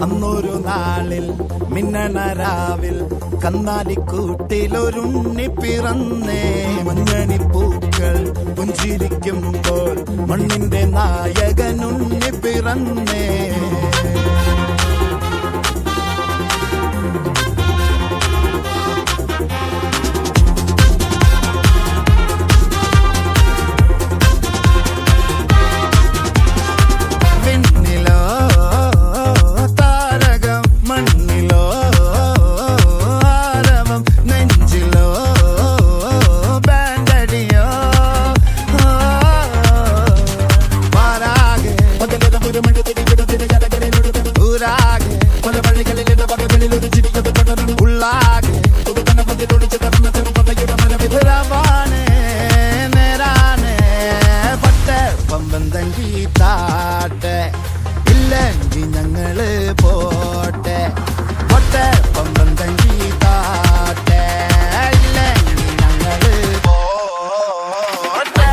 അന്നൊരു നാളിൽ മിന്നണരാവിൽ കന്നാലിക്കൂട്ടിലൊരുണ്ണി പിറന്നേ. മഞ്ഞണിപ്പൂക്കൾ പുഞ്ചിരിക്കുമ്പോൾ മണ്ണിന്റെ നായകനുണ്ണി പിറന്നേ. ഇല്ലെങ്കിൽ ഞങ്ങള് പോട്ടെ പൊട്ടെ പമ്പം തങ്കി താട്ടെ. ഇല്ലെങ്കിൽ ഞങ്ങള് പോട്ടെ.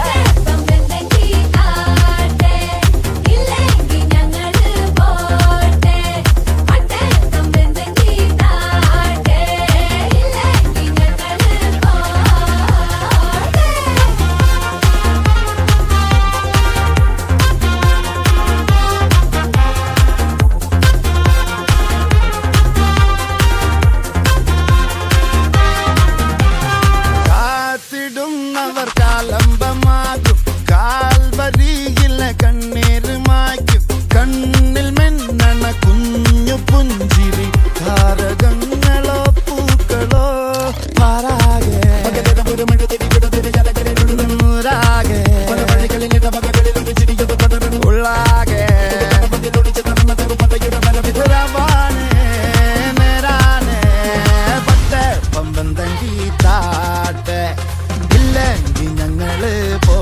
അവർ കാലംബമാകും കാൽവരിയിലെ കണ്ണീര് മായ്ക്കും. കണ്ണിൽ മെന്നണ കുഞ്ഞു പുഞ്ചിരി താരകങ്ങളോ പൂക്കളോ പാരാകെ ഉള്ളാകെ നേരാനെ പട്ടെ പമ്പം തങ്കി താട്ടെ. ഇല്ലെങ്കിൽ ഞങ്ങള് പോ